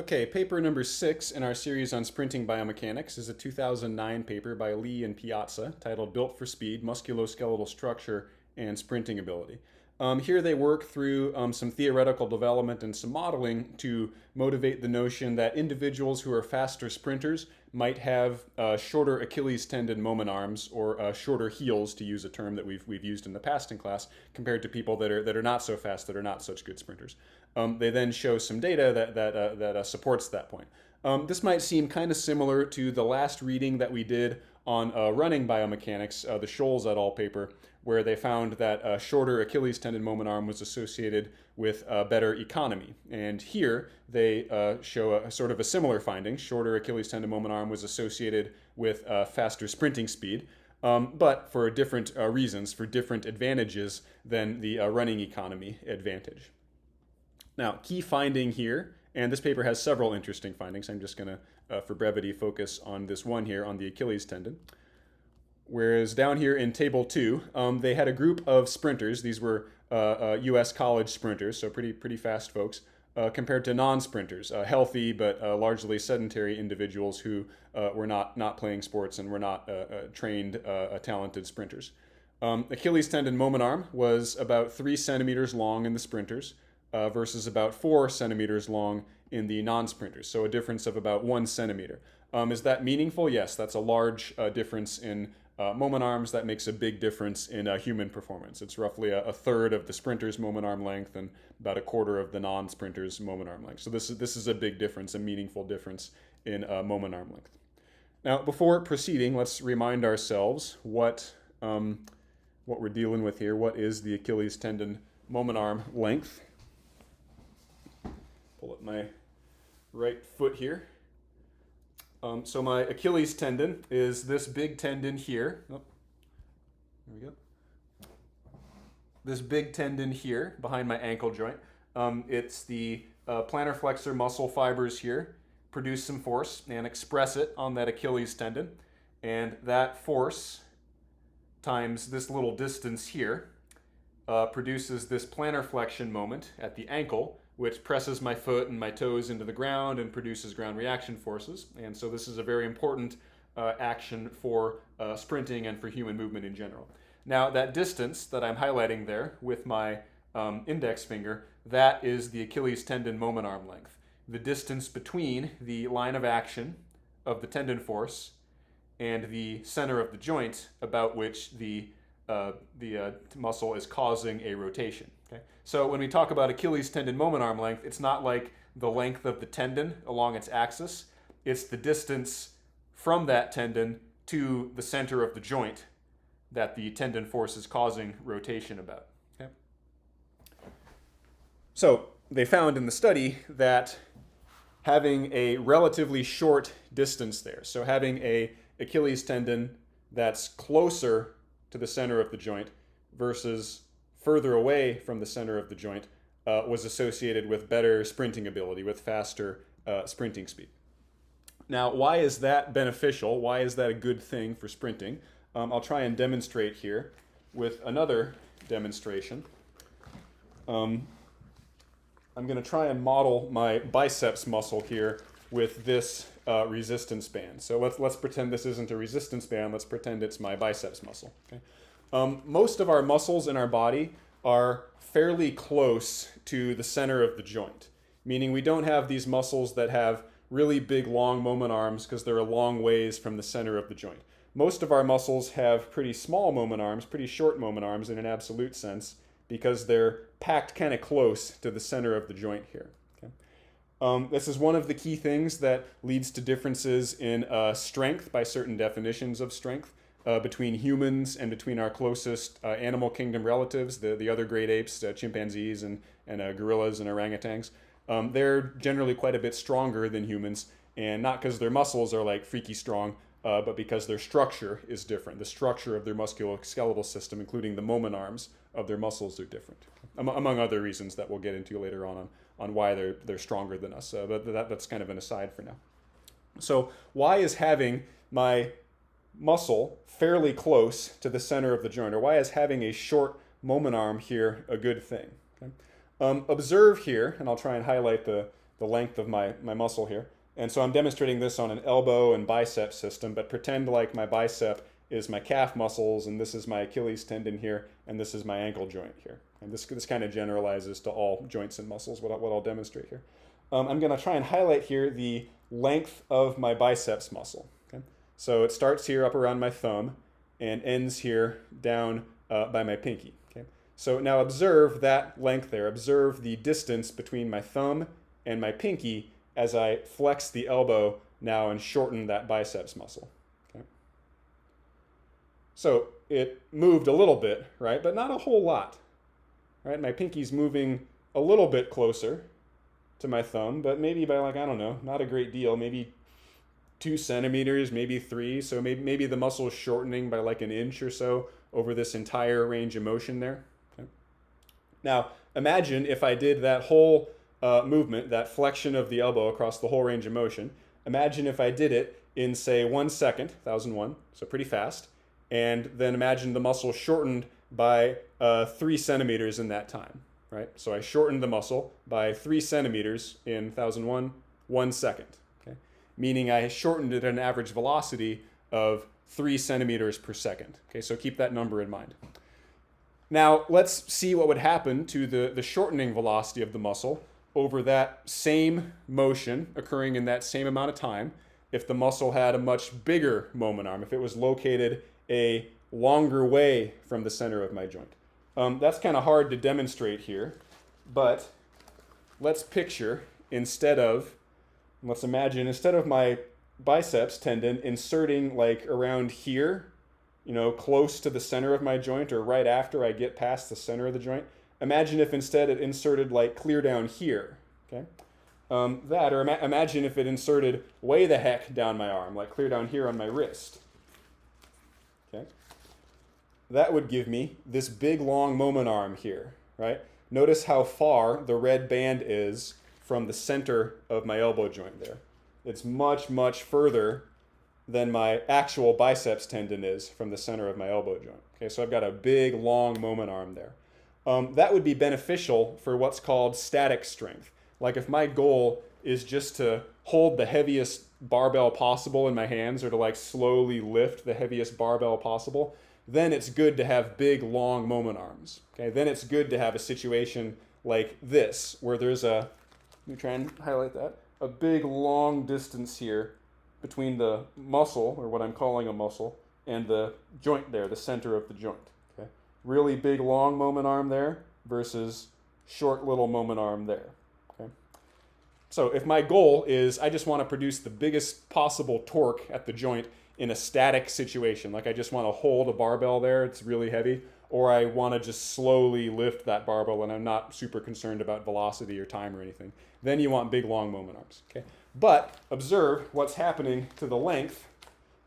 Okay, paper number 6 in our series on sprinting biomechanics is a 2009 paper by Lee and Piazza titled Built for Speed, Musculoskeletal Structure, and Sprinting Ability. Here they work through some theoretical development and some modeling to motivate the notion that individuals who are faster sprinters might have shorter Achilles tendon moment arms or shorter heels, to use a term that we've used in the past in class, compared to people that are not so fast, that are not such good sprinters. They then show some data that supports that point. This might seem kind of similar to the last reading that we did on running biomechanics, the Scholes et al. Paper, where they found that a shorter Achilles tendon moment arm was associated with better economy. And here they show a sort of a similar finding. Shorter Achilles tendon moment arm was associated with faster sprinting speed, but for different reasons, for different advantages than the running economy advantage. Now, key finding here, and this paper has several interesting findings. I'm just going to, for brevity, focus on this one here on the Achilles tendon. Whereas down here in table 2, they had a group of sprinters. These were U.S. college sprinters, so pretty fast folks, compared to non-sprinters, healthy but largely sedentary individuals who were not playing sports and were not trained, talented sprinters. Achilles tendon moment arm was about 3 centimeters long in the sprinters, versus about 4 centimeters long in the non-sprinters, so a difference of about 1 centimeter. Is that meaningful? Yes, that's a large difference in moment arms. That makes a big difference in human performance. It's roughly a third of the sprinter's moment arm length and about a quarter of the non-sprinter's moment arm length. So this is a big difference, a meaningful difference in moment arm length. Now, before proceeding, let's remind ourselves what we're dealing with here. What is the Achilles tendon moment arm length? Pull up my right foot here. So my Achilles tendon is this big tendon here. Oh, there we go. This big tendon here behind my ankle joint. It's the plantar flexor muscle fibers here produce some force and express it on that Achilles tendon. And that force times this little distance here produces this plantar flexion moment at the ankle, which presses my foot and my toes into the ground and produces ground reaction forces. And so this is a very important action for sprinting and for human movement in general. Now, that distance that I'm highlighting there with my index finger, that is the Achilles tendon moment arm length. The distance between the line of action of the tendon force and the center of the joint about which the muscle is causing a rotation. Okay? So when we talk about Achilles tendon moment arm length, it's not like the length of the tendon along its axis. It's the distance from that tendon to the center of the joint that the tendon force is causing rotation about. Okay? So they found in the study that having a relatively short distance there, so having a Achilles tendon that's closer to the center of the joint versus further away from the center of the joint was associated with better sprinting ability, with faster sprinting speed. Now, why is that beneficial? Why is that a good thing for sprinting? I'll try and demonstrate here with another demonstration. I'm going to try and model my biceps muscle here with this resistance band. So let's pretend this isn't a resistance band. Let's pretend it's my biceps muscle. Okay? Most of our muscles in our body are fairly close to the center of the joint, meaning we don't have these muscles that have really big, long moment arms because they're a long ways from the center of the joint. Most of our muscles have pretty small moment arms, pretty short moment arms in an absolute sense, because they're packed kind of close to the center of the joint here. Okay? This is one of the key things that leads to differences in strength by certain definitions of strength. Between humans and between our closest animal kingdom relatives, the other great apes, chimpanzees and gorillas and orangutans. They're generally quite a bit stronger than humans, and not because their muscles are like freaky strong, but because their structure is different. The structure of their musculoskeletal system, including the moment arms of their muscles, are different, among other reasons that we'll get into later on why they're stronger than us. But that's kind of an aside for now. So why is having my muscle fairly close to the center of the joint, or why is having a short moment arm here a good thing? Okay? Observe here, and I'll try and highlight the the length of my muscle here. And so I'm demonstrating this on an elbow and bicep system, but pretend like my bicep is my calf muscles, and this is my Achilles tendon here, and this is my ankle joint here. And this kind of generalizes to all joints and muscles, what I'll demonstrate here. I'm going to try and highlight here the length of my biceps muscle. Okay? So it starts here up around my thumb and ends here down by my pinky. Okay? So now observe that length there. Observe the distance between my thumb and my pinky as I flex the elbow now and shorten that biceps muscle. Okay? So it moved a little bit, right? But not a whole lot. Right? My pinky's moving a little bit closer to my thumb, but maybe by like, I don't know, not a great deal, maybe 2 centimeters, maybe 3. So maybe the muscle is shortening by like an inch or so over this entire range of motion there. Okay. Now, imagine if I did that whole movement, that flexion of the elbow across the whole range of motion. Imagine if I did it in, say, 1 second, 1001, so pretty fast, and then imagine the muscle shortened by 3 centimeters in that time. Right? So I shortened the muscle by 3 centimeters in 1001, 1 second. Okay? Meaning I shortened it at an average velocity of 3 centimeters per second. Okay, so keep that number in mind. Now let's see what would happen to the shortening velocity of the muscle over that same motion occurring in that same amount of time if the muscle had a much bigger moment arm, if it was located a longer way from the center of my joint. That's kind of hard to demonstrate here, but let's imagine instead of my biceps tendon inserting like around here, close to the center of my joint or right after I get past the center of the joint, imagine if instead it inserted like clear down here, okay? Imagine if it inserted way the heck down my arm, like clear down here on my wrist, okay? That would give me this big long moment arm here, right? Notice how far the red band is from the center of my elbow joint there. It's much, much further than my actual biceps tendon is from the center of my elbow joint. Okay, so I've got a big long moment arm there. That would be beneficial for what's called static strength. Like if my goal is just to hold the heaviest barbell possible in my hands or to like slowly lift the heaviest barbell possible, then it's good to have big, long moment arms. Okay, then it's good to have a situation like this, where there's let me try and highlight that, a big, long distance here between the muscle, or what I'm calling a muscle, and the joint there, the center of the joint. Okay, really big, long moment arm there versus short, little moment arm there. Okay, so if my goal is I just want to produce the biggest possible torque at the joint in a static situation, like I just want to hold a barbell there, it's really heavy, or I want to just slowly lift that barbell and I'm not super concerned about velocity or time or anything, then you want big, long moment arms. Okay? But observe what's happening to the length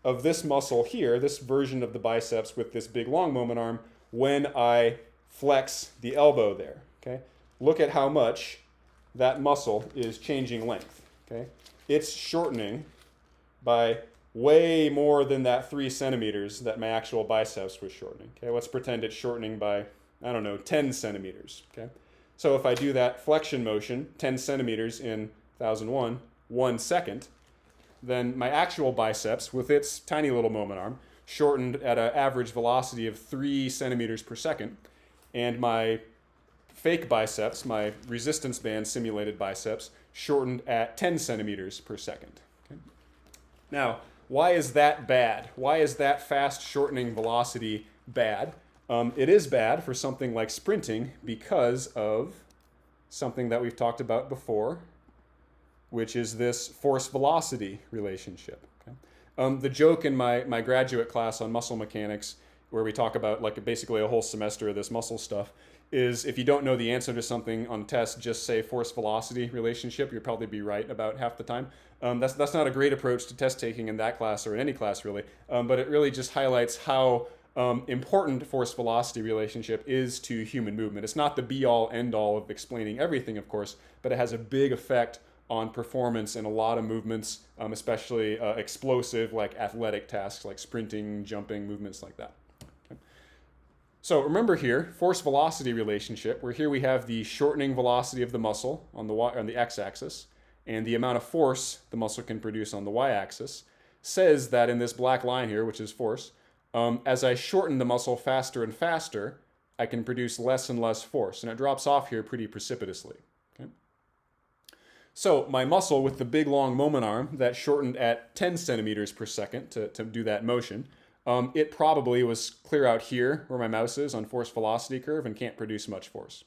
of this muscle here, this version of the biceps with this big, long moment arm, when I flex the elbow there. Okay? Look at how much that muscle is changing length. Okay? It's shortening by way more than that 3 centimeters that my actual biceps was shortening. Okay, let's pretend it's shortening by, 10 centimeters. Okay, so if I do that flexion motion, 10 centimeters in 1001, 1 second, then my actual biceps, with its tiny little moment arm, shortened at an average velocity of 3 centimeters per second, and my fake biceps, my resistance band simulated biceps, shortened at 10 centimeters per second. Okay? Now, why is that bad? Why is that fast shortening velocity bad? It is bad for something like sprinting because of something that we've talked about before, which is this force-velocity relationship. Okay? The joke in my graduate class on muscle mechanics, where we talk about like basically a whole semester of this muscle stuff, is if you don't know the answer to something on test, just say force-velocity relationship. You'll probably be right about half the time. That's not a great approach to test taking in that class or in any class really, but it really just highlights how important force-velocity relationship is to human movement. It's not the be-all, end-all of explaining everything, of course, but it has a big effect on performance in a lot of movements, especially explosive, like athletic tasks, like sprinting, jumping, movements like that. So remember here, force-velocity relationship, where here we have the shortening velocity of the muscle on the x-axis, and the amount of force the muscle can produce on the y-axis, says that in this black line here, which is force, as I shorten the muscle faster and faster, I can produce less and less force, and it drops off here pretty precipitously. Okay? So my muscle with the big long moment arm that shortened at 10 centimeters per second to do that motion, it probably was clear out here where my mouse is on force velocity curve and can't produce much force.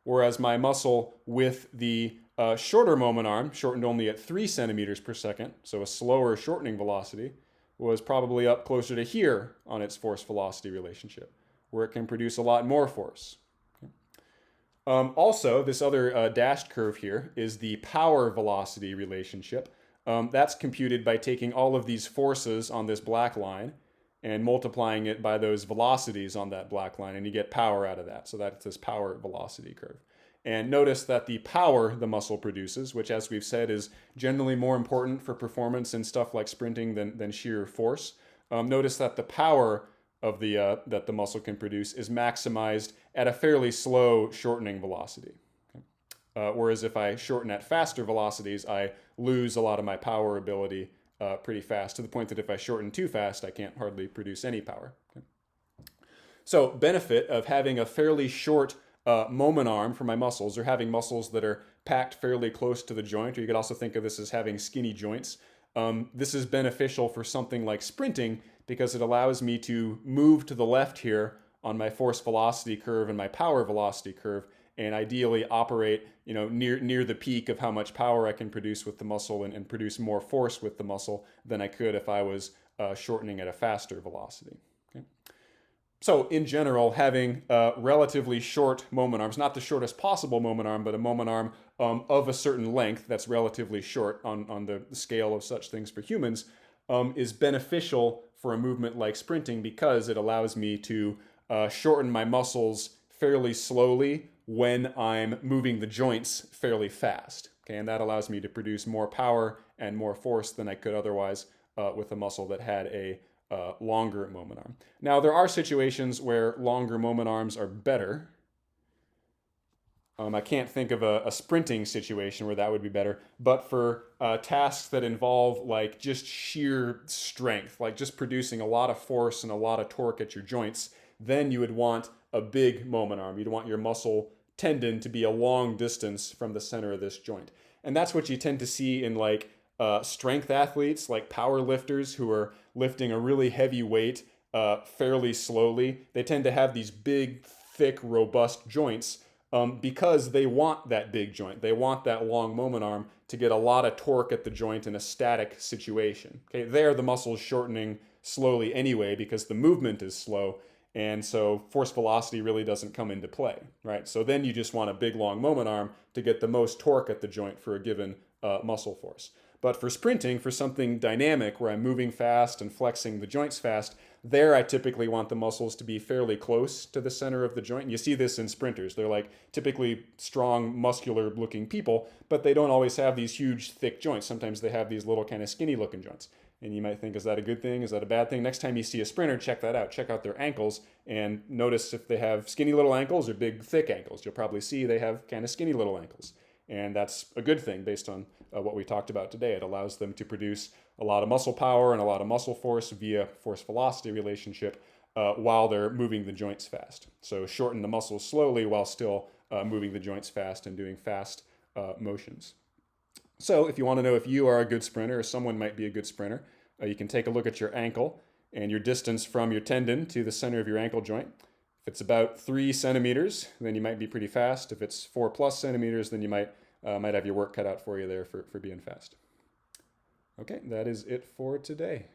Whereas my muscle with the shorter moment arm, shortened only at 3 centimeters per second, so a slower shortening velocity, was probably up closer to here on its force velocity relationship, where it can produce a lot more force. Also, this other dashed curve here is the power velocity relationship. That's computed by taking all of these forces on this black line and multiplying it by those velocities on that black line, and you get power out of that. So that's this power velocity curve. And notice that the power the muscle produces, which as we've said is generally more important for performance in stuff like sprinting than sheer force, notice that the power of that the muscle can produce is maximized at a fairly slow shortening velocity. Okay? Whereas if I shorten at faster velocities, I lose a lot of my power ability pretty fast, to the point that if I shorten too fast, I can't hardly produce any power. Okay? So benefit of having a fairly short moment arm for my muscles, or having muscles that are packed fairly close to the joint, or you could also think of this as having skinny joints. This is beneficial for something like sprinting because it allows me to move to the left here on my force velocity curve and my power velocity curve, and ideally operate, near the peak of how much power I can produce with the muscle, and produce more force with the muscle than I could if I was shortening at a faster velocity. Okay? So in general, having relatively short moment arms, not the shortest possible moment arm, but a moment arm of a certain length that's relatively short on the scale of such things for humans, is beneficial for a movement like sprinting because it allows me to shorten my muscles fairly slowly when I'm moving the joints fairly fast. Okay, and that allows me to produce more power and more force than I could otherwise with a muscle that had a longer moment arm. Now, there are situations where longer moment arms are better. I can't think of a sprinting situation where that would be better, but for tasks that involve like just sheer strength, like just producing a lot of force and a lot of torque at your joints, then you would want a big moment arm. You'd want your muscle tendon to be a long distance from the center of this joint. And that's what you tend to see in like strength athletes, like power lifters who are lifting a really heavy weight fairly slowly. They tend to have these big, thick, robust joints because they want that big joint. They want that long moment arm to get a lot of torque at the joint in a static situation. Okay, there the muscle's shortening slowly anyway because the movement is slow, and so force velocity really doesn't come into play, right? So then you just want a big long moment arm to get the most torque at the joint for a given muscle force. But for sprinting, for something dynamic where I'm moving fast and flexing the joints fast, there I typically want the muscles to be fairly close to the center of the joint. And you see this in sprinters. They're like typically strong, muscular looking people, but they don't always have these huge, thick joints. Sometimes they have these little kind of skinny looking joints. And you might think, is that a good thing? Is that a bad thing? Next time you see a sprinter, check that out. Check out their ankles and notice if they have skinny little ankles or big, thick ankles. You'll probably see they have kind of skinny little ankles. And that's a good thing based on what we talked about today. It allows them to produce a lot of muscle power and a lot of muscle force via force velocity relationship while they're moving the joints fast. So shorten the muscles slowly while still moving the joints fast and doing fast motions. So if you want to know if you are a good sprinter or someone might be a good sprinter, you can take a look at your ankle and your distance from your tendon to the center of your ankle joint. If it's about 3 centimeters, then you might be pretty fast. If it's 4+ centimeters, then you might have your work cut out for you there for being fast. Okay, that is it for today.